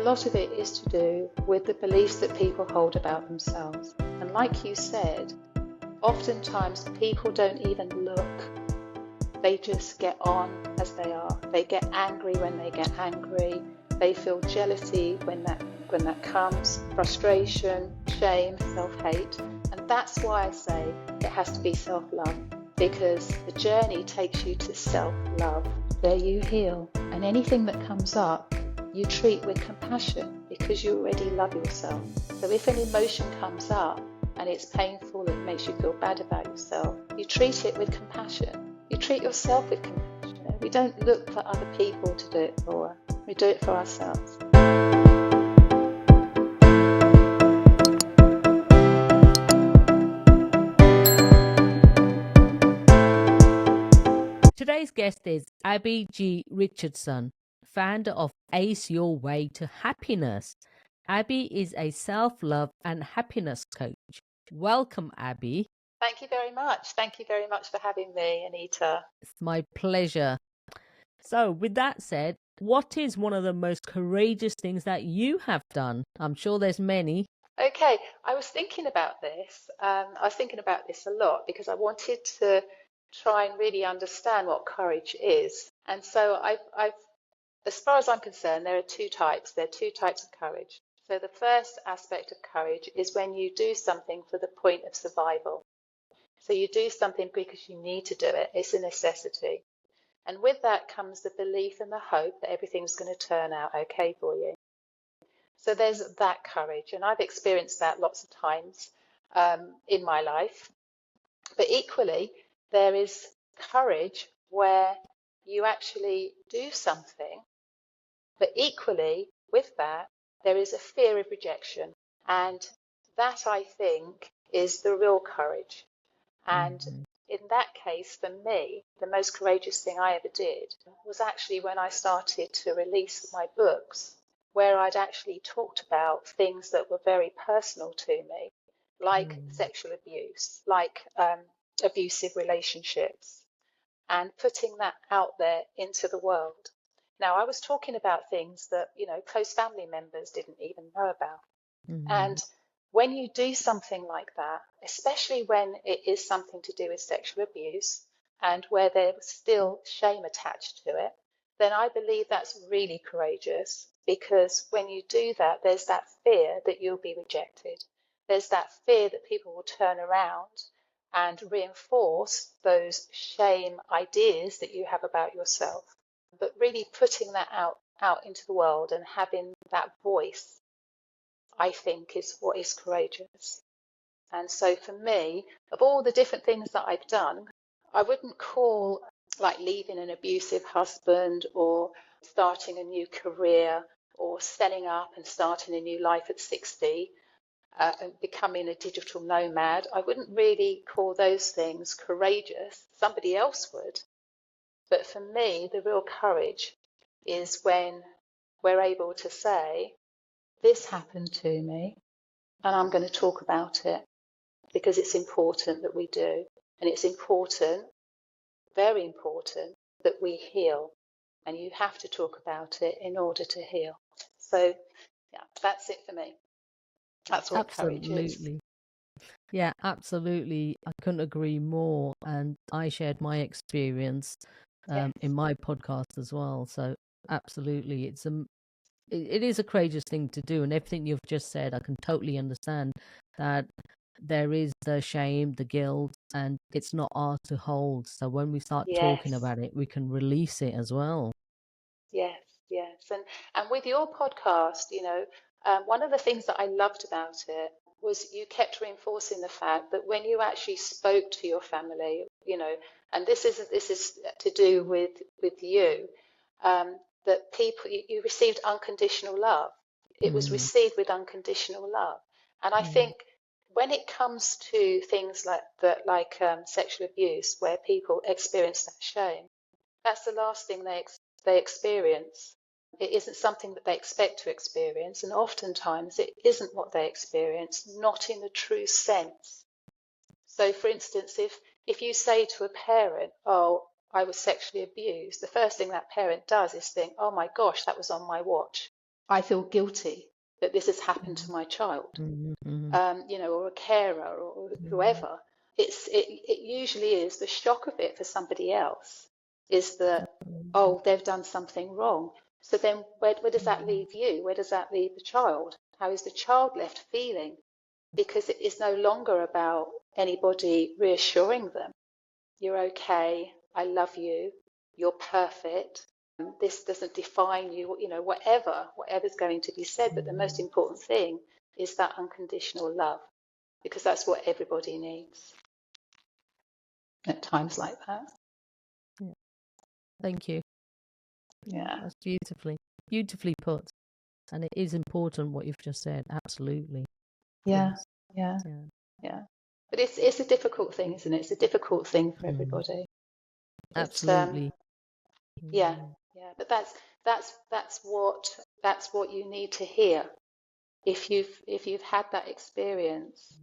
lot of it is to do with the beliefs that people hold about themselves. And like you said, oftentimes people don't even look. They just get on as they are. They get angry when they get angry. They feel jealousy when that comes, frustration, shame, self-hate. And that's why I say it has to be self-love, because the journey takes you to self-love. There you heal. And anything that comes up, you treat with compassion because you already love yourself. So if an emotion comes up and it's painful, it makes you feel bad about yourself, you treat it with compassion. You treat yourself with compassion. We don't look for other people to do it for us. We do it for ourselves. Today's guest is Abi G Richardson, founder of Ace Your Way to Happiness. Abi is a self-love and happiness coach. Welcome, Abi. Thank you very much. Thank you very much for having me, Anita. It's my pleasure. So, with that said, what is one of the most courageous things that you have done? I'm sure there's many. Okay, I was thinking about this. I was thinking about this a lot because I wanted to try and really understand what courage is. And so as far as I'm concerned, there are two types. There are two types of courage. So the first aspect of courage is when you do something for the point of survival. So you do something because you need to do it. It's a necessity. And with that comes the belief and the hope that everything's going to turn out okay for you. So there's that courage. And I've experienced that lots of times in my life. But equally, there is courage where you actually do something. But equally, with that, there is a fear of rejection. And that, I think, is the real courage. And in that case, for me, the most courageous thing I ever did was actually when I started to release my books, where I'd actually talked about things that were very personal to me, like sexual abuse, like abusive relationships, and putting that out there into the world. Now, I was talking about things that, close family members didn't even know about. And when you do something like that, especially when it is something to do with sexual abuse and where there's still shame attached to it, then I believe that's really courageous, because when you do that, there's that fear that you'll be rejected. There's that fear that people will turn around and reinforce those shame ideas that you have about yourself. But really putting that out into the world and having that voice, I think, is what is courageous. And so for me, of all the different things that I've done, I wouldn't call like leaving an abusive husband or starting a new career or setting up and starting a new life at 60 and becoming a digital nomad. I wouldn't really call those things courageous. Somebody else would. But for me, the real courage is when we're able to say, this happened to me, and I'm going to talk about it because it's important that we do. And it's important, very important, that we heal. And you have to talk about it in order to heal. So, yeah, that's it for me. That's what courage is. Absolutely. Yeah, absolutely. I couldn't agree more. And I shared my experience in my podcast as well. So absolutely, it is a courageous thing to do. And everything you've just said, I can totally understand that there is the shame, the guilt, and it's not ours to hold. So when we start talking about it, we can release it as well. Yes, yes. And with your podcast, one of the things that I loved about it was you kept reinforcing the fact that when you actually spoke to your family, and this is to do with you, that people, you received unconditional love. It was received with unconditional love. And I think when it comes to things like that, like sexual abuse, where people experience that shame, that's the last thing they experience. It isn't something that they expect to experience, and oftentimes it isn't what they experience, not in a true sense. So, for instance, if you say to a parent, "Oh, I was sexually abused," the first thing that parent does is think, "Oh my gosh, that was on my watch." I feel guilty that this has happened to my child, or a carer or whoever. It usually is the shock of it for somebody else is that, oh, they've done something wrong. So then where does that leave you? Where does that leave the child? How is the child left feeling? Because it is no longer about anybody reassuring them, you're okay, I love you, you're perfect, this doesn't define you, whatever's going to be said. But the most important thing is that unconditional love, because that's what everybody needs at times like that. Thank you. Yeah. That's beautifully put. And it is important what you've just said. Absolutely. Yeah. But it's a difficult thing, isn't it? It's a difficult thing for everybody. Absolutely. Yeah. But that's what you need to hear. If you've had that experience,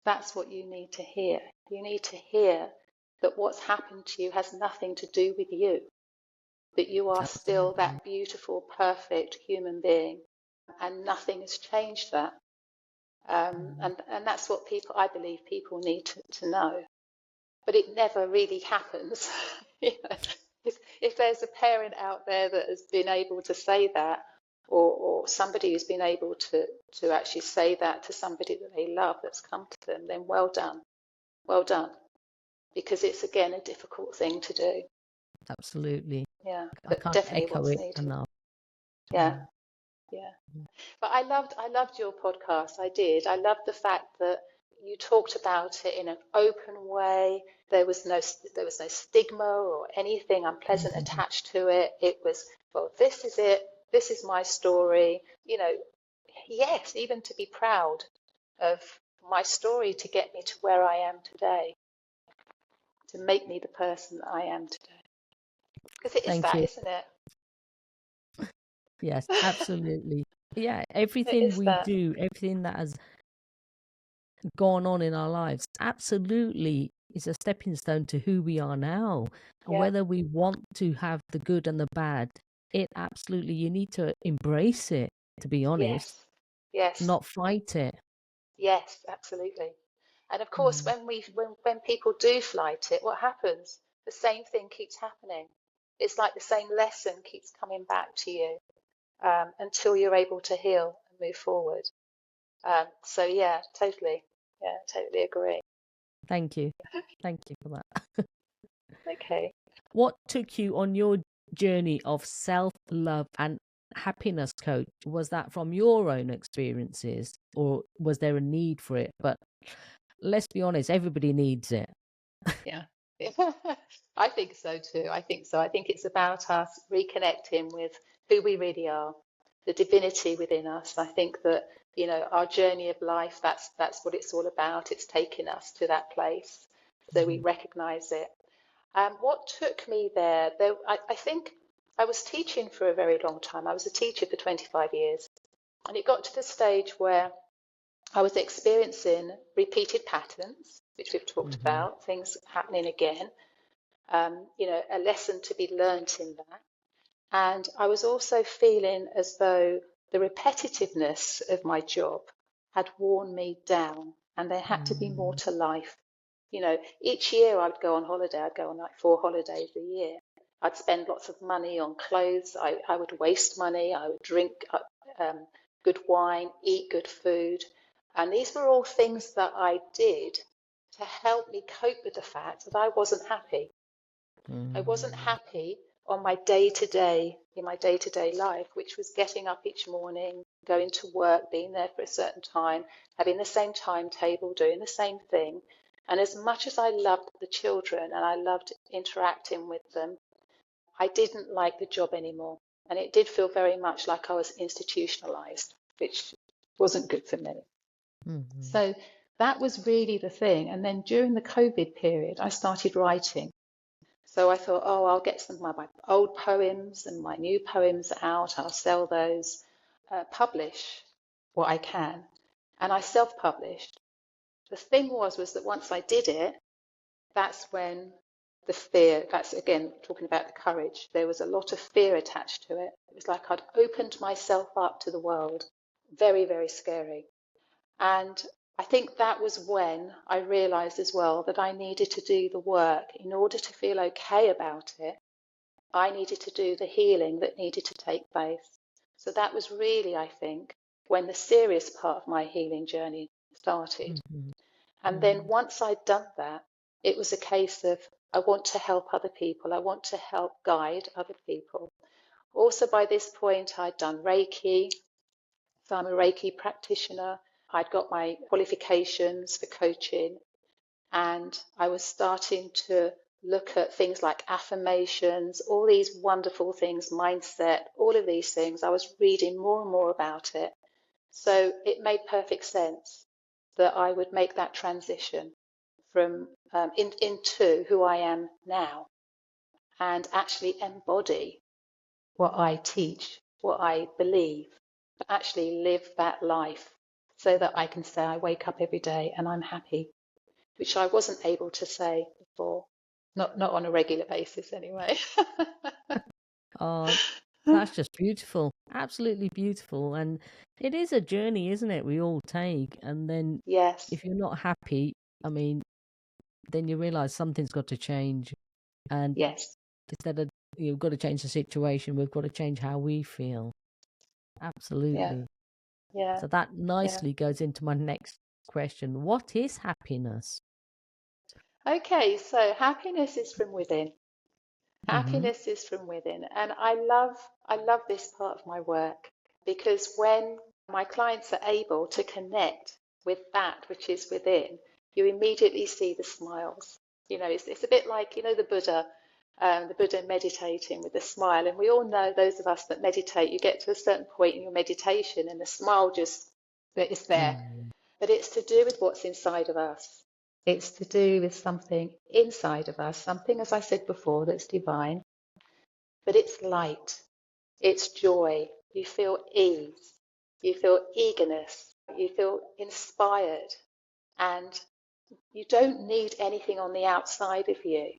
that's what you need to hear. You need to hear that what's happened to you has nothing to do with you, that you are still that beautiful, perfect human being, and nothing has changed that. And that's what I believe people need to know. But it never really happens. If there's a parent out there that has been able to say that, or somebody who's been able to actually say that to somebody that they love that's come to them, then well done. Because it's, again, a difficult thing to do. Absolutely. Yeah, I but can't definitely echo what's it needed. enough. Yeah. But I loved your podcast. I did. I loved the fact that you talked about it in an open way. There was no stigma or anything unpleasant attached to it. It was, well, this is it. This is my story. Yes, even to be proud of my story to get me to where I am today, to make me the person that I am today. Because it is Thank that, you. isn't it? Yes, absolutely. Yeah, It everything is we that. do, everything that has gone on in our lives, absolutely is a stepping stone to who we are now. And Yeah. whether we want to have the good and the bad, you need to embrace it, to be honest, Yes. not fight it. Yes, absolutely. And of course, when people do flight it, what happens? The same thing keeps happening. It's like the same lesson keeps coming back to you, until you're able to heal and move forward. So yeah, totally. Yeah, totally agree. Thank you. Thank you for that. Okay. What took you on your journey of self-love and happiness coach? Was that from your own experiences, or was there a need for it? But let's be honest, everybody needs it. Yeah. I think so too. I think so. I think it's about us reconnecting with who we really are, the divinity within us. I think that, our journey of life, that's what it's all about. It's taking us to that place. So we recognize it. What took me there, I think I was teaching for a very long time. I was a teacher for 25 years. And it got to the stage where I was experiencing repeated patterns, which we've talked about, things happening again, a lesson to be learnt in that. And I was also feeling as though the repetitiveness of my job had worn me down, and there had to be more to life. Each year I'd go on holiday. I'd go on like 4 holidays a year. I'd spend lots of money on clothes. I would waste money. I would drink good wine, eat good food. And these were all things that I did to help me cope with the fact that I wasn't happy. I wasn't happy on my day-to-day, in my day-to-day life, which was getting up each morning, going to work, being there for a certain time, having the same timetable, doing the same thing. And as much as I loved the children and I loved interacting with them, I didn't like the job anymore. And it did feel very much like I was institutionalized, which wasn't good for me. So that was really the thing. And then during the COVID period, I started writing. So I thought, oh, I'll get some of my old poems and my new poems out. I'll sell those, publish what I can. And I self-published. The thing was that once I did it, that's when the fear. That's again talking about the courage. There was a lot of fear attached to it. It was like I'd opened myself up to the world. Very, very scary. And I think that was when I realized as well that I needed to do the work in order to feel okay about it. I needed to do the healing that needed to take place. So that was really, I think, when the serious part of my healing journey started. Mm-hmm. And then once I'd done that, it was a case of I want to help other people. I want to help guide other people. Also, by this point, I'd done Reiki. So I'm a Reiki practitioner. I'd got my qualifications for coaching, and I was starting to look at things like affirmations, all these wonderful things, mindset, all of these things. I was reading more and more about it. So it made perfect sense that I would make that transition from into who I am now and actually embody what I teach, what I believe, but actually live that life so that I can say I wake up every day and I'm happy, which I wasn't able to say before, not on a regular basis anyway. Oh, that's just beautiful. Absolutely beautiful. And it is a journey, isn't it? We all take. And then Yes, if you're not happy, I mean, then you realize something's got to change. And yes, instead of you've got to change the situation, we've got to change how we feel. yeah, Absolutely. yeah, So that yeah. nicely goes into my next question. What is happiness? Okay, so happiness is from within. Mm-hmm. Happiness is from within. And I love this part of my work because when my clients are able to connect with that which is within, you immediately see the smiles. It's a bit like, the Buddha meditating with a smile. And we all know, those of us that meditate, you get to a certain point in your meditation and the smile just is there. Mm-hmm. But it's to do with what's inside of us. It's to do with something inside of us, something, as I said before, that's divine, but it's light, it's joy. You feel ease, you feel eagerness, you feel inspired, and you don't need anything on the outside of you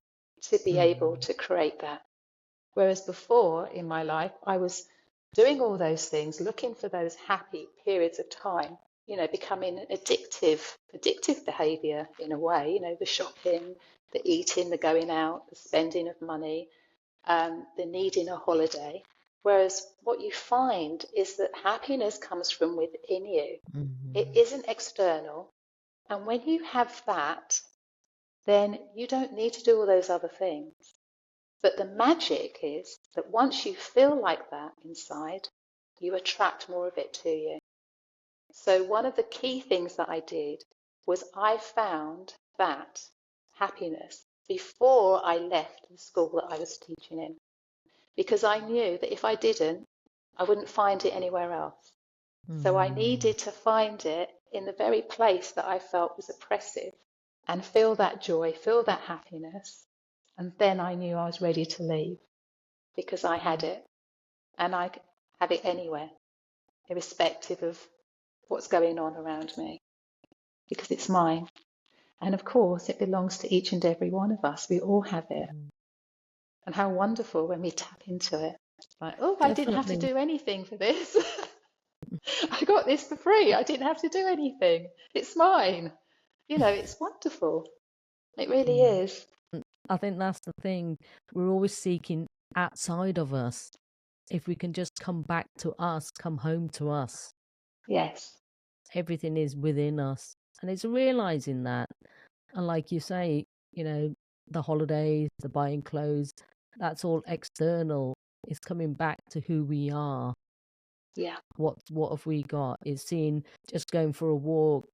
to be able Mm-hmm. to create that. Whereas before in my life, I was doing all those things, looking for those happy periods of time, becoming addictive behavior in a way, the shopping, the eating, the going out, the spending of money, the needing a holiday. Whereas what you find is that happiness comes from within you. It Mm-hmm. isn't external. And when you have that, then you don't need to do all those other things. But the magic is that once you feel like that inside, you attract more of it to you. So one of the key things that I did was I found that happiness before I left the school that I was teaching in, because I knew that if I didn't, I wouldn't find it anywhere else. So I Mm-hmm. needed to find it in the very place that I felt was oppressive and feel that joy, feel that happiness. And then I knew I was ready to leave because I had it and I could have it anywhere, irrespective of what's going on around me, because it's mine. And of course, it belongs to each and every one of us. We all have it. Mm-hmm. And how wonderful when we tap into it. Like, oh, I didn't have to Definitely. do anything for this. I got this for free. I didn't have to do anything. It's mine. It's wonderful. It really Mm. is. I think that's the thing. We're always seeking outside of us. If we can just come back to us, come home to us, Yes. everything is within us. And it's realizing that. And like you say, you know, the holidays, the buying clothes, that's all external. It's coming back to who we are. Yeah. What have we got? Is seeing just going for a walk,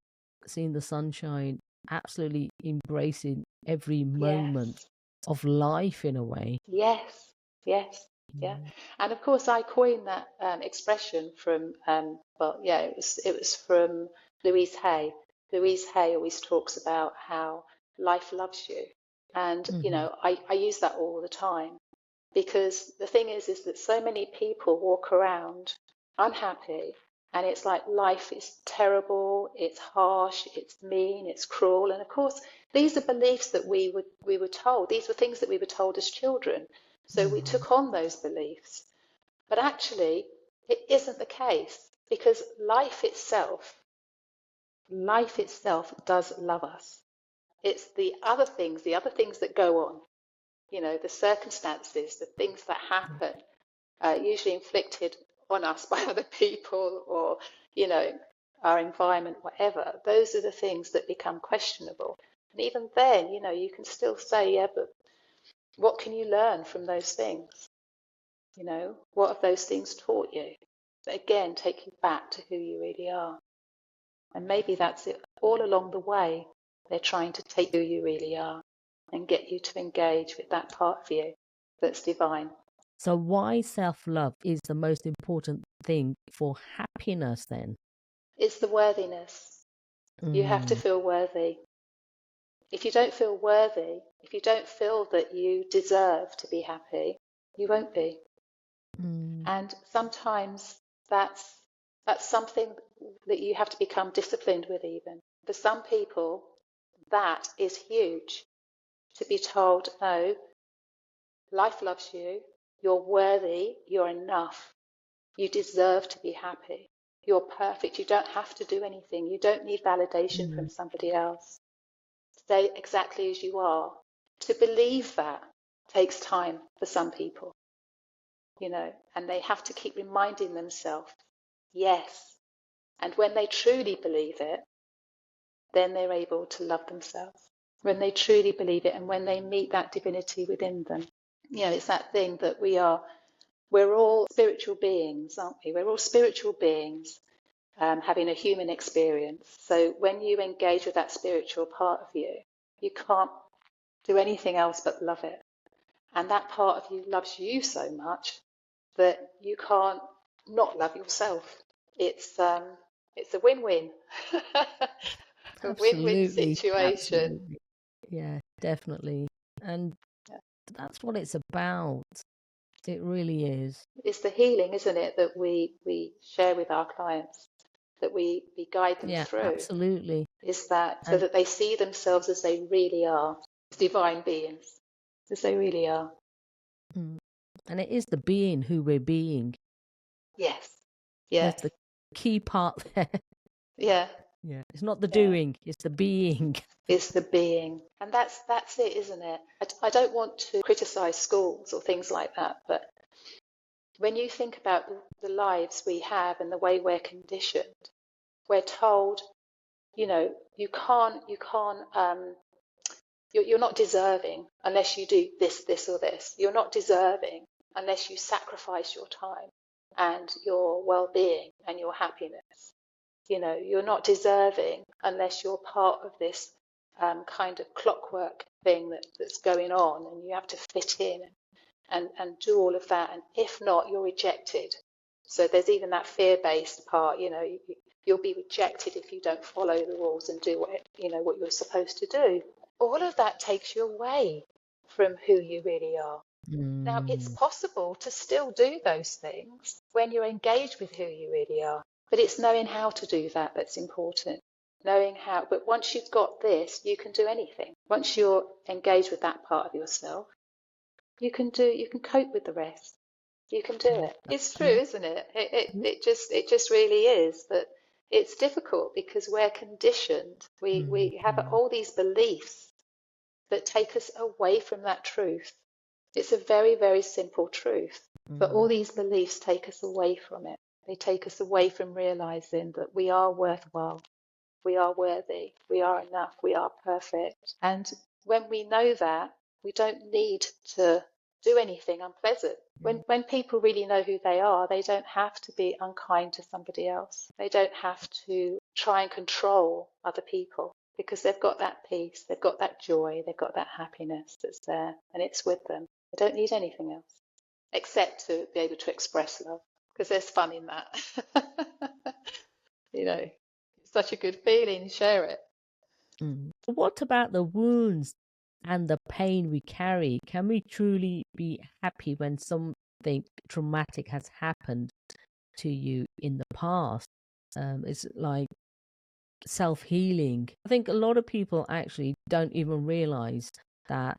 seeing the sunshine, absolutely embracing every moment Yes. of life in a way. Yes. Yes. Yeah. Mm. And of course, I coined that expression from, well, yeah, it was from Louise Hay. Louise Hay always talks about how life loves you. And, Mm-hmm. I use that all the time because the thing is that so many people walk around unhappy And it's like life is terrible, it's harsh, it's mean, it's cruel. And of course, these are beliefs that we were told. These were things that we were told as children. So we took on those beliefs. But actually, it isn't the case, because life itself does love us. It's the other things that go on, the circumstances, the things that happen, usually inflicted on us by other people, or, our environment, whatever. Those are the things that become questionable. And even then, you can still say, yeah, but what can you learn from those things? What have those things taught you? That again, take you back to who you really are. And maybe that's it. All along the way, they're trying to take who you really are and get you to engage with that part of you that's divine. So why self-love is the most important thing for happiness then? It's the worthiness. You have to feel worthy. If you don't feel worthy, if you don't feel that you deserve to be happy, you won't be. And sometimes that's something that you have to become disciplined with even. For some people, that is huge. To be told, no, life loves you, you're worthy, you're enough, you deserve to be happy, you're perfect, you don't have to do anything, you don't need validation from somebody else. Stay exactly as you are. To believe that takes time for some people, and they have to keep reminding themselves, yes. And when they truly believe it, then they're able to love themselves. When they truly believe it, and when they meet that divinity within them. It's that thing that we're all spiritual beings, aren't we? We're all spiritual beings having a human experience. So when you engage with that spiritual part of you, you can't do anything else but love it. And that part of you loves you so much that you can't not love yourself. It's a win-win. A win-win situation. Absolutely. Yeah, definitely. And that's what it's about. It really is. It's the healing, isn't it, that we share with our clients, that we guide them through. Absolutely. Is that so that they see themselves as they really are, as divine beings, as they really are. And it is the being who we're being. Yes. Yes. That's the key part there. Yeah. Yeah. It's not the doing, it's the being. It's the being. And that's it, isn't it? I don't want to criticize schools or things like that, but when you think about the lives we have and the way we're conditioned, we're told, you can't, you're not deserving unless you do this or this. You're not deserving unless you sacrifice your time and your well-being and your happiness. You're not deserving unless you're part of this kind of clockwork thing that's going on, and you have to fit in and do all of that. And if not, you're rejected. So there's even that fear-based part, you'll be rejected if you don't follow the rules and do what you're supposed to do. All of that takes you away from who you really are. Now, it's possible to still do those things when you're engaged with who you really are, but it's knowing how to do that that's important. Knowing how, but once you've got this, you can do anything. Once you're engaged with that part of yourself, you can cope with the rest. You can do it. It's true, isn't it? It just really is that it's difficult because we're conditioned. We have all these beliefs that take us away from that truth. It's a very, very simple truth, but all these beliefs take us away from it. They take us away from realizing that we are worthwhile, we are worthy, we are enough, we are perfect. And when we know that, we don't need to do anything unpleasant. When people really know who they are, they don't have to be unkind to somebody else. They don't have to try and control other people, because they've got that peace, they've got that joy, they've got that happiness that's there, and it's with them. They don't need anything else except to be able to express love, because there's fun in that. It's such a good feeling. Share it. What about the wounds and the pain we carry? Can we truly be happy when something traumatic has happened to you in the past? It's like self-healing. I think a lot of people actually don't even realize that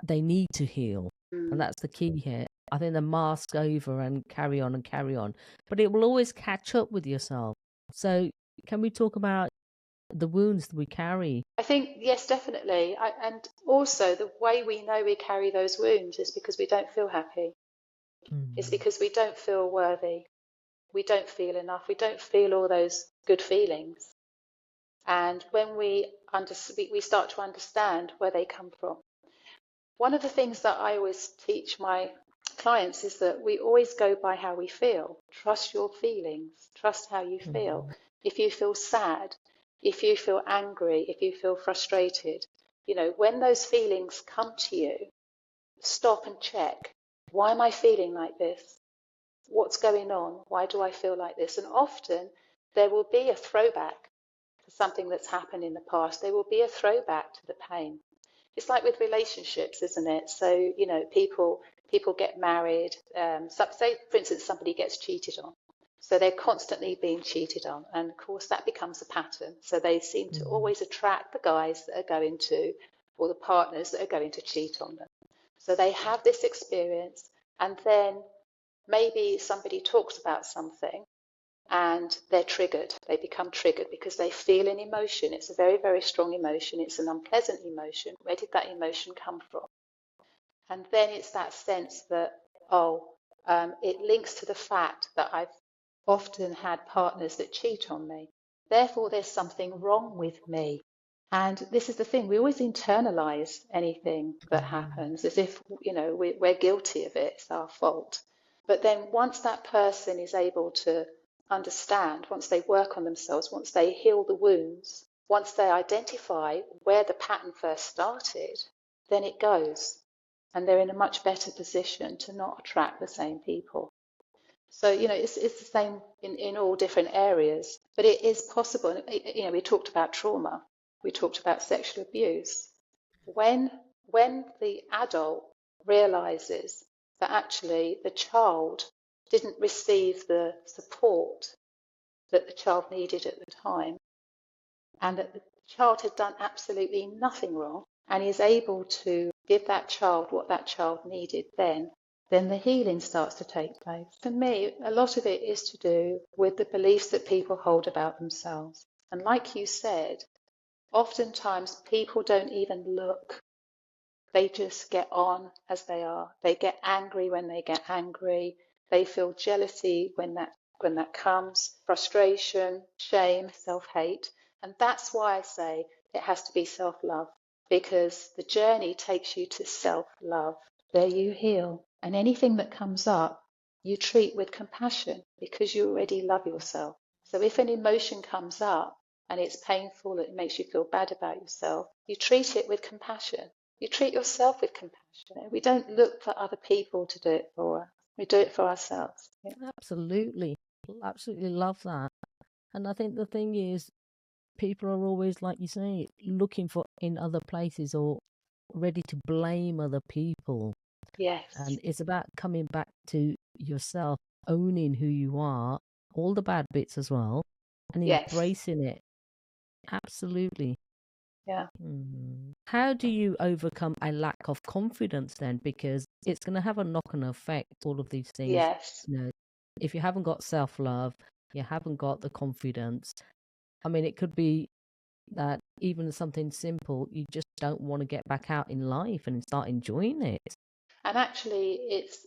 they need to heal. And that's the key here. I think they mask over and carry on and carry on. But it will always catch up with yourself. So can we talk about the wounds that we carry? I think, yes, definitely. And also, the way we know we carry those wounds is because we don't feel happy. It's because we don't feel worthy. We don't feel enough. We don't feel all those good feelings. And when we start to understand where they come from. One of the things that I always teach my clients is that we always go by how we feel. Trust your feelings. Trust how you feel. If you feel sad, if you feel angry, if you feel frustrated, when those feelings come to you, stop and check. Why am I feeling like this? What's going on? Why do I feel like this? And often there will be a throwback to something that's happened in the past. There will be a throwback to the pain. It's like with relationships, isn't it? So, people get married. Say, for instance, somebody gets cheated on. So they're constantly being cheated on. And of course, that becomes a pattern. So they seem to always attract the guys that are going to, or the partners that are going to cheat on them. So they have this experience, and then maybe somebody talks about something and they're triggered. They become triggered because they feel an emotion. It's a very, very strong emotion. It's an unpleasant emotion. Where did that emotion come from? And then it's that sense that, it links to the fact that I've often had partners that cheat on me. Therefore, there's something wrong with me. And this is the thing, we always internalize anything that happens as if, we're guilty of it, it's our fault. But then once that person is able to understand, once they work on themselves, once they heal the wounds, once they identify where the pattern first started, then it goes. And they're in a much better position to not attract the same people. So, it's the same in all different areas, but it is possible. We talked about trauma, we talked about sexual abuse. When the adult realizes that actually the child didn't receive the support that the child needed at the time, and that the child had done absolutely nothing wrong, and is able to give that child what that child needed then the healing starts to take place. For me, a lot of it is to do with the beliefs that people hold about themselves. And like you said, oftentimes people don't even look. They just get on as they are. They get angry when they get angry. They feel jealousy when that comes, frustration, shame, self-hate. And that's why I say it has to be self-love, because the journey takes you to self-love. There you heal. And anything that comes up, you treat with compassion because you already love yourself. So if an emotion comes up and it's painful, it makes you feel bad about yourself, you treat it with compassion. You treat yourself with compassion. We don't look for other people to do it for us. We do it for ourselves. Yeah. Absolutely. Absolutely love that. And I think the thing is, people are always, like you say, looking for in other places or ready to blame other people. Yes. And it's about coming back to yourself, owning who you are, all the bad bits as well, and embracing it. Absolutely. Yeah. How do you overcome a lack of confidence then? Because it's going to have a knock-on effect, all of these things. Yes. If you haven't got self-love, you haven't got the confidence. I mean, it could be that even something simple, you just don't want to get back out in life and start enjoying it. And actually,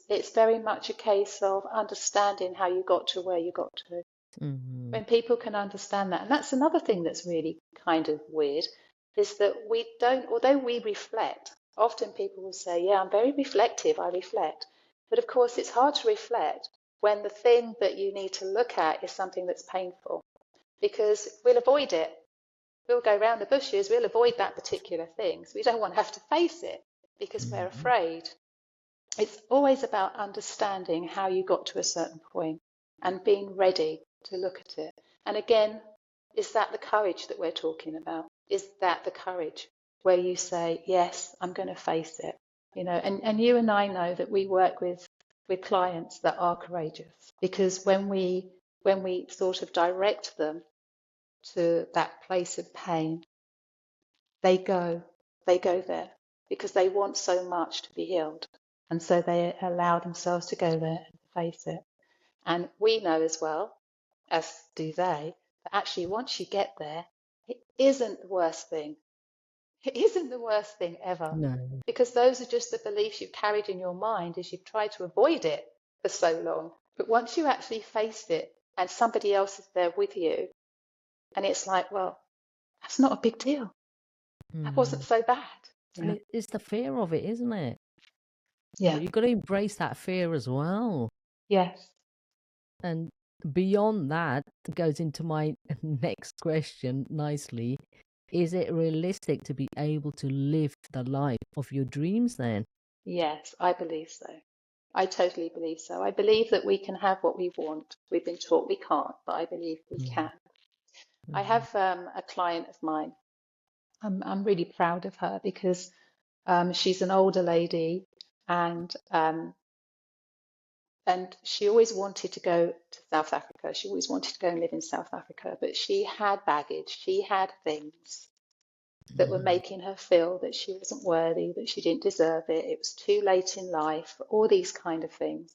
it's very much a case of understanding how you got to where you got to. When people can understand that, and that's another thing that's really kind of weird, is that we don't, although we reflect, often people will say, yeah, I'm very reflective, I reflect. But of course, it's hard to reflect when the thing that you need to look at is something that's painful, because we'll avoid it. We'll go around the bushes, we'll avoid that particular thing. So we don't want to have to face it because we're afraid. It's always about understanding how you got to a certain point and being ready to look at it. And again, is that the courage that we're talking about? Is that the courage where you say, yes, I'm going to face it? And you and I know that we work with clients that are courageous, because when we when we sort of direct them to that place of pain, they go there because they want so much to be healed. And so they allow themselves to go there and face it. And we know as well, as do they, that actually once you get there, it isn't the worst thing. It isn't the worst thing ever. No. Because those are just the beliefs you've carried in your mind as you've tried to avoid it for so long. But once you actually face it and somebody else is there with you, and it's like, well, that's not a big deal. That wasn't so bad. And it's the fear of it, isn't it? Yeah. But you've got to embrace that fear as well. Yes. And beyond that, goes into my next question nicely. Is it realistic to be able to live the life of your dreams then? Yes, I believe so. I totally believe so. I believe that we can have what we want. We've been taught we can't, but I believe we can. I have a client of mine. I'm really proud of her because she's an older lady, and she always wanted to go to South Africa. She always wanted to go and live in South Africa, but she had baggage. She had things that were making her feel that she wasn't worthy, that she didn't deserve it. It was too late in life, all these kind of things.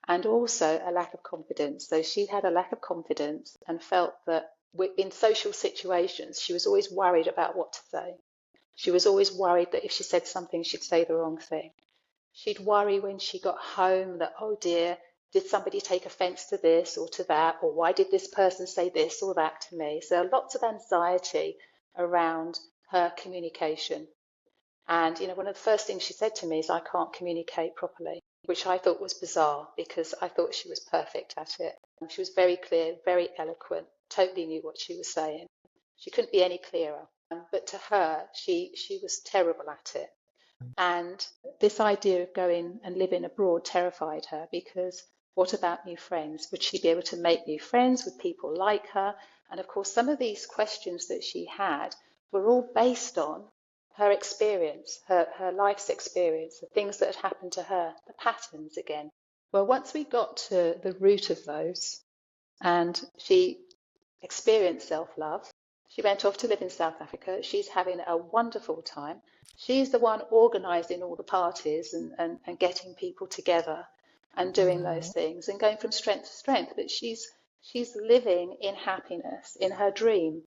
And also a lack of confidence. So she had a lack of confidence and felt that in social situations, she was always worried about what to say. She was always worried that if she said something, she'd say the wrong thing. She'd worry when she got home that, oh dear, did somebody take offense to this or to that? Or why did this person say this or that to me? So lots of anxiety around her communication. And, one of the first things she said to me is, I can't communicate properly, which I thought was bizarre because I thought she was perfect at it. She was very clear, very eloquent, totally knew what she was saying. She couldn't be any clearer. But to her, she was terrible at it. And this idea of going and living abroad terrified her because what about new friends? Would she be able to make new friends with people like her? And of course, some of these questions that she had were all based on her experience, her life's experience, the things that had happened to her, the patterns again. Well, once we got to the root of those and she experienced self-love, she went off to live in South Africa. She's having a wonderful time. She's the one organising all the parties and getting people together and doing those things and going from strength to strength. But she's living in happiness in her dream.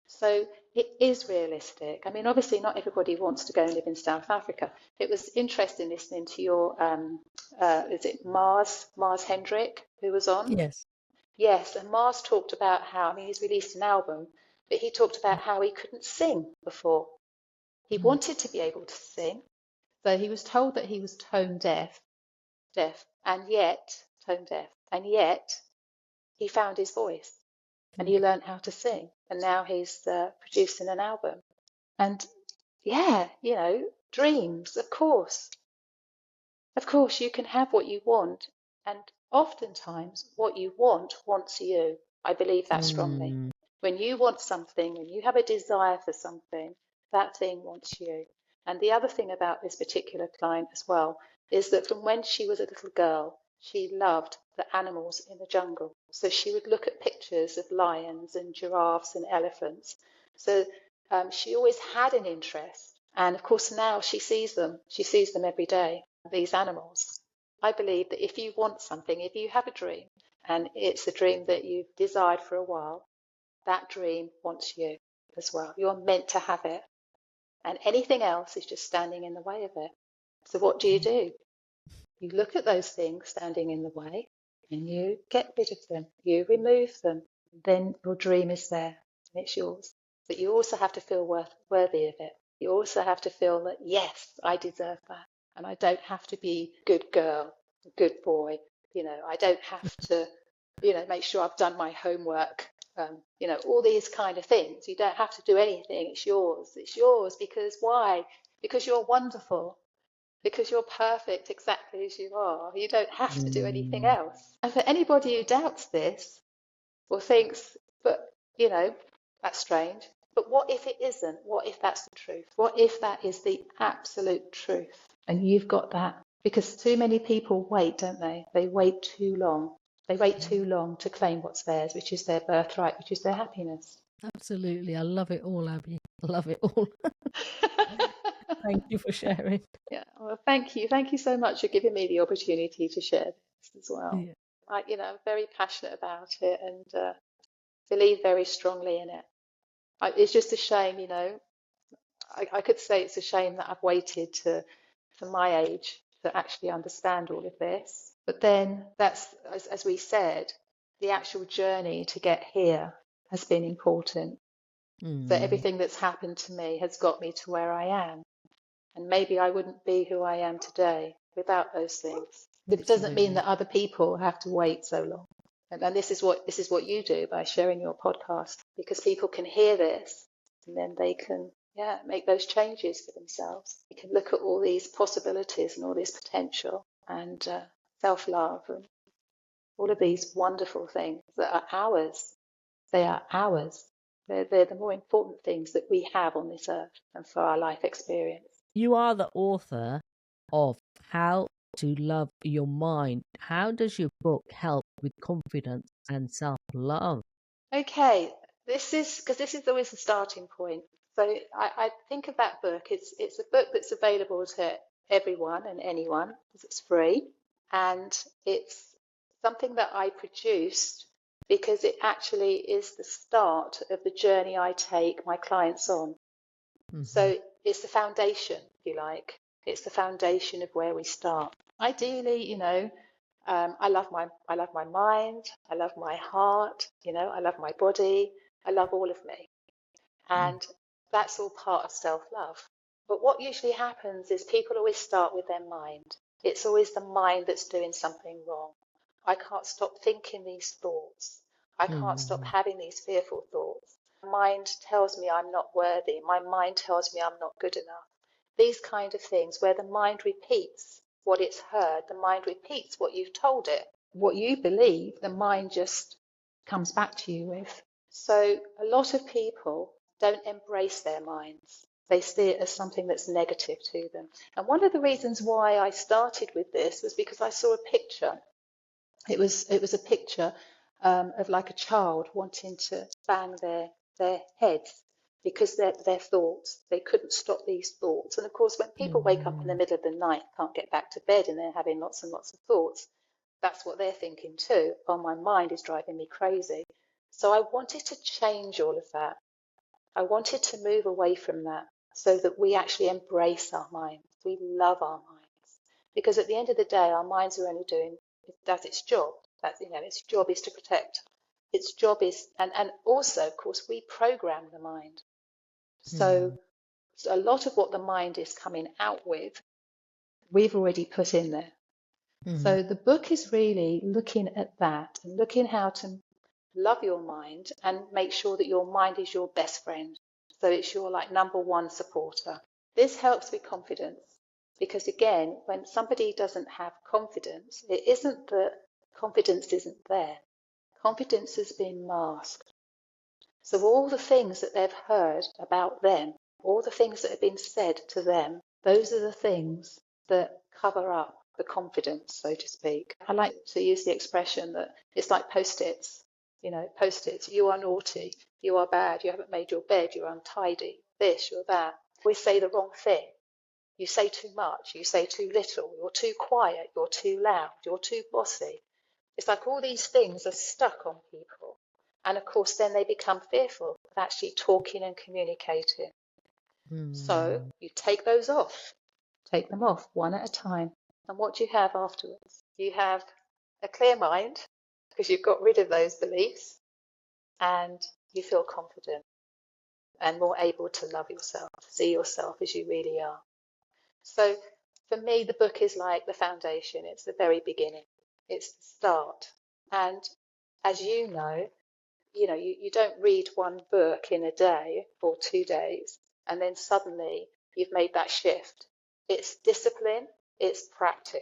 So it is realistic. I mean, obviously, not everybody wants to go and live in South Africa. It was interesting listening to your, is it Mars Hendrick, who was on? Yes. Yes, and Mars talked about how, I mean, he's released an album, but he talked about how he couldn't sing before. He wanted to be able to sing, so he was told that he was tone deaf, and yet, tone deaf, and yet he found his voice and he learned how to sing, and now he's producing an album. And yeah, dreams, of course. Of course, you can have what you want, and oftentimes what you want wants you. I believe that strongly. When you want something, when you have a desire for something, that thing wants you. And the other thing about this particular client as well is that from when she was a little girl, she loved the animals in the jungle. So she would look at pictures of lions and giraffes and elephants. So she always had an interest. And of course, now she sees them. She sees them every day, these animals. I believe that if you want something, if you have a dream, and it's a dream that you've desired for a while, that dream wants you as well. You're meant to have it. And anything else is just standing in the way of it. So what do? You look at those things standing in the way and you get rid of them. You remove them. Then your dream is there and it's yours. But you also have to feel worthy of it. You also have to feel that, yes, I deserve that. And I don't have to be a good girl, a good boy. I don't have to, make sure I've done my homework. All these kind of things. You don't have to do anything. It's yours. It's yours because why? Because you're wonderful. Because you're perfect exactly as you are. You don't have to do anything else. And for anybody who doubts this or thinks, but, that's strange. But what if it isn't? What if that's the truth? What if that is the absolute truth? And you've got that? Because too many people wait, don't they? They wait too long. They wait too long to claim what's theirs, which is their birthright, which is their happiness. Absolutely. I love it all, Abby. I love it all. Thank you for sharing. Yeah, well, thank you. Thank you so much for giving me the opportunity to share this as well. Yeah. I'm very passionate about it and believe very strongly in it. It's just a shame, I could say it's a shame that I've waited for my age to actually understand all of this. But then that's, as we said, the actual journey to get here has been important. So everything that's happened to me has got me to where I am. And maybe I wouldn't be who I am today without those things. But it doesn't mean Absolutely. that other people have to wait so long. And this is what you do by sharing your podcast, because people can hear this and then they can make those changes for themselves. They can look at all these possibilities and all this potential and self-love and all of these wonderful things that are ours. They are ours. They're the more important things that we have on this earth and for our life experience. You are the author of How to Love Your Mind. How does your book help with confidence and self-love? Okay, this is always the starting point. So I think of that book. It's a book that's available to everyone and anyone because it's free, and it's something that I produced because it actually is the start of the journey I take my clients on. So it's the foundation, if you like. It's the foundation of where we start. Ideally, I love my mind, I love my heart, I love my body, I love all of me. And that's all part of self-love. But what usually happens is people always start with their mind. It's always the mind that's doing something wrong. I can't stop thinking these thoughts. I can't stop having these fearful thoughts. My mind tells me I'm not worthy. My mind tells me I'm not good enough. These kind of things where the mind repeats what it's heard, the mind repeats what you've told it. What you believe, the mind just comes back to you with. So a lot of people don't embrace their minds. They see it as something that's negative to them. And one of the reasons why I started with this was because I saw a picture. It was a picture of like a child wanting to bang their heads because their thoughts, they couldn't stop these thoughts. And of course, when people wake up in the middle of the night, can't get back to bed, and they're having lots and lots of thoughts, that's what they're thinking too. Oh, my mind is driving me crazy. So I wanted to change all of that. I wanted to move away from that so that we actually embrace our minds. We love our minds. Because at the end of the day, our minds are only doing, that's its job. Its job is to protect. Its job is, and also, of course, we program the mind. So a lot of what the mind is coming out with, we've already put in there. So the book is really looking at that and looking how to love your mind and make sure that your mind is your best friend. So it's your like number one supporter. This helps with confidence because again, when somebody doesn't have confidence, it isn't that confidence isn't there. Confidence has been masked. So all the things that they've heard about them, all the things that have been said to them, those are the things that cover up the confidence, so to speak. I like to use the expression that it's like post-its. Post-its, you are naughty, you are bad, you haven't made your bed, you're untidy, this, you're that. We say the wrong thing. You say too much, you say too little, you're too quiet, you're too loud, you're too bossy. It's like all these things are stuck on people. And of course, then they become fearful of actually talking and communicating. So you take those off, take them off one at a time. And what do you have afterwards? You have a clear mind because you've got rid of those beliefs and you feel confident and more able to love yourself, see yourself as you really are. So for me, the book is like the foundation. It's the very beginning. It's the start. And as you know, you don't read one book in a day or 2 days and then suddenly you've made that shift. It's discipline, it's practice.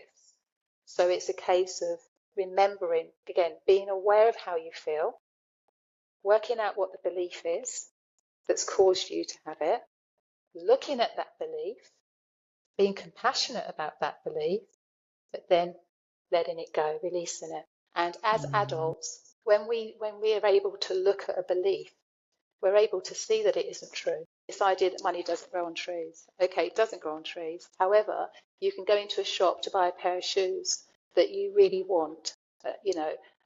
So it's a case of remembering, again, being aware of how you feel, working out what the belief is that's caused you to have it, looking at that belief, being compassionate about that belief, but then letting it go, releasing it. And as adults, when we are able to look at a belief, we're able to see that it isn't true. This idea that money doesn't grow on trees. Okay, it doesn't grow on trees. However, you can go into a shop to buy a pair of shoes that you really want,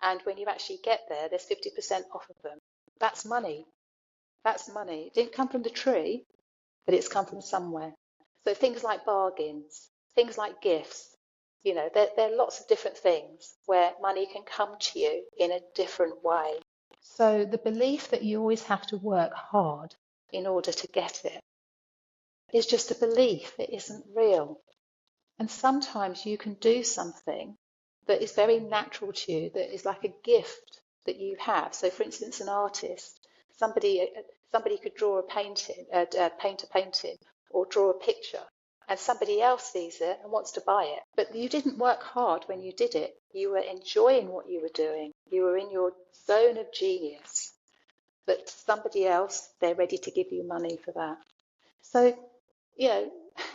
and when you actually get there, there's 50% off of them. That's money. That's money. It didn't come from the tree, but it's come from somewhere. So things like bargains, things like gifts, there are lots of different things where money can come to you in a different way. So the belief that you always have to work hard in order to get it is just a belief. It isn't real. And sometimes you can do something that is very natural to you, that is like a gift that you have. So, for instance, an artist, somebody could draw a painting, paint a painting, or draw a picture, and somebody else sees it and wants to buy it. But you didn't work hard when you did it. You were enjoying what you were doing. You were in your zone of genius. But somebody else, they're ready to give you money for that. So,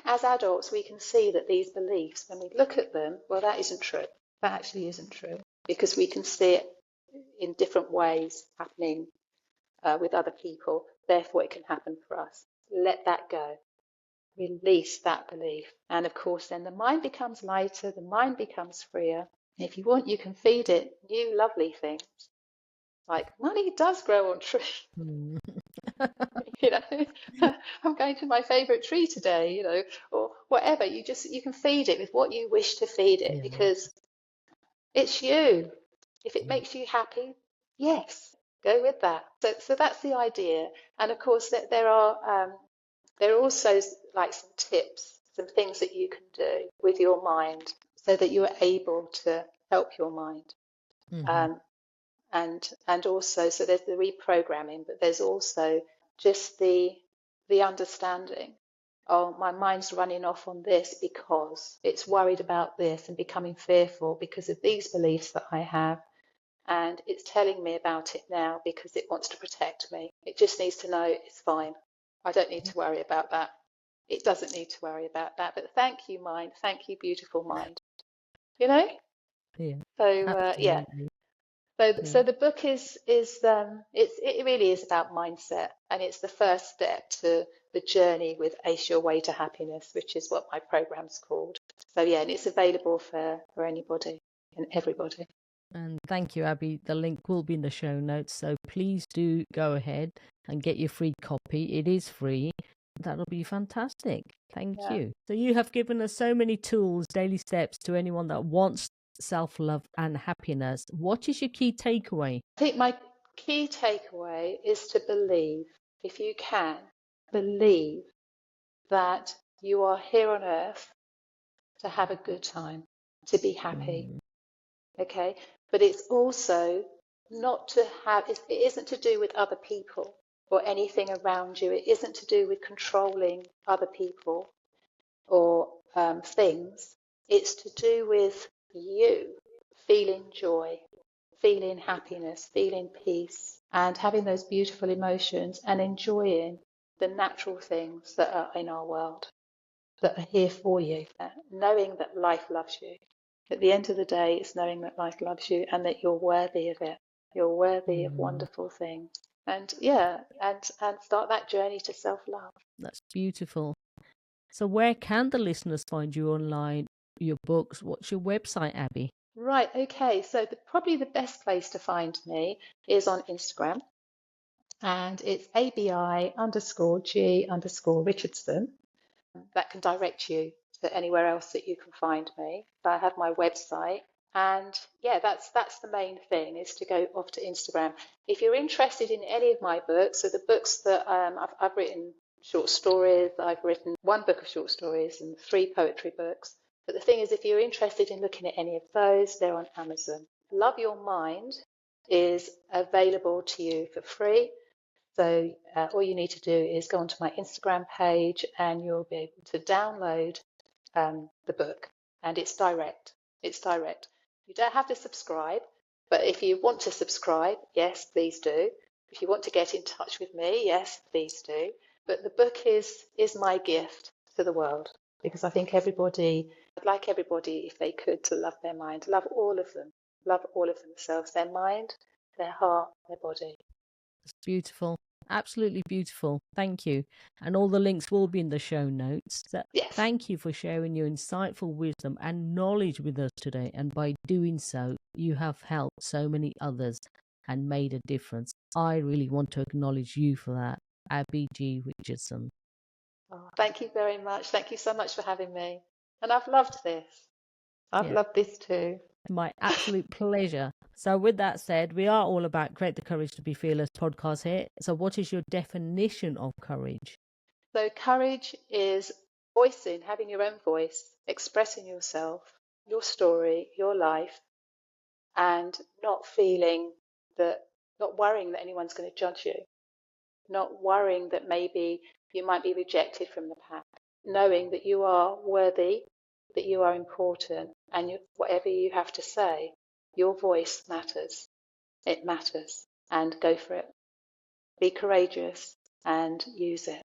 as adults, we can see that these beliefs, when we look at them, well, that isn't true. That actually isn't true, because we can see it in different ways happening with other people. Therefore, it can happen for us. Let that go. Release that belief. And of course, then the mind becomes lighter, the mind becomes freer. And if you want, you can feed it new lovely things. Like money does grow on trees. I'm going to my favorite tree today, or whatever. You can feed it with what you wish to feed it, because it's you. If it makes you happy, yes, go with that. So that's the idea. And of course, there are also like some tips, some things that you can do with your mind so that you are able to help your mind. And also, so there's the reprogramming, but there's also just the understanding. Oh, my mind's running off on this because it's worried about this and becoming fearful because of these beliefs that I have. And it's telling me about it now because it wants to protect me. It just needs to know it's fine. I don't need to worry about that. It doesn't need to worry about that. But thank you, mind. Thank you, beautiful mind. Yeah, So, yeah. So the book it really is about mindset, and it's the first step to the journey with Ace Your Way to Happiness, which is what my program's called. So yeah, and it's available for anybody and everybody. And thank you, Abi. The link will be in the show notes, so please do go ahead and get your free copy. It is free. That'll be fantastic. Thank you. So you have given us so many tools, daily steps to anyone that wants self-love and happiness. What is your key takeaway? I think my key takeaway is to believe, if you can, believe that you are here on earth to have a good time, to be happy. Okay? But it's also not to have, it isn't to do with other people or anything around you. It isn't to do with controlling other people or things. It's to do with you feeling joy, feeling happiness, feeling peace, and having those beautiful emotions and enjoying the natural things that are in our world, that are here for you, knowing that life loves you. At the end of the day, it's knowing that life loves you and that you're worthy of it. You're worthy of wonderful things. And and start that journey to self-love. That's beautiful. So where can the listeners find you online, your books? What's your website, Abi? Right, okay. So probably the best place to find me is on Instagram. And it's ABI_G_Richardson. That can direct you to anywhere else that you can find me. So I have my website. And yeah, that's the main thing, is to go off to Instagram. If you're interested in any of my books, so the books that I've written short stories, I've written one book of short stories and 3 poetry books. But the thing is, if you're interested in looking at any of those, they're on Amazon. Love Your Mind is available to you for free. So all you need to do is go onto my Instagram page and you'll be able to download the book, and it's direct. It's direct. You don't have to subscribe, but if you want to subscribe, yes, please do. If you want to get in touch with me, yes, please do. But the book is my gift to the world, because I think I'd like everybody, if they could, to love their mind, love all of them. love all of themselves, their mind, their heart, their body. It's beautiful. Absolutely beautiful. Thank you. And all the links will be in the show notes. Yes. Thank you for sharing your insightful wisdom and knowledge with us today. And by doing so, you have helped so many others and made a difference. I really want to acknowledge you for that. Abi G Richardson. Oh, thank you very much. Thank you so much for having me. And I've loved this. I've loved this too. My absolute pleasure. So, with that said, we are all about Create the Courage to Be Fearless podcast here. So, what is your definition of courage? So, courage is voicing, having your own voice, expressing yourself, your story, your life, and not feeling that, not worrying that anyone's going to judge you, not worrying that maybe you might be rejected from the pack, knowing that you are worthy, that you are important, and whatever you have to say, your voice matters. It matters. And go for it. Be courageous and use it.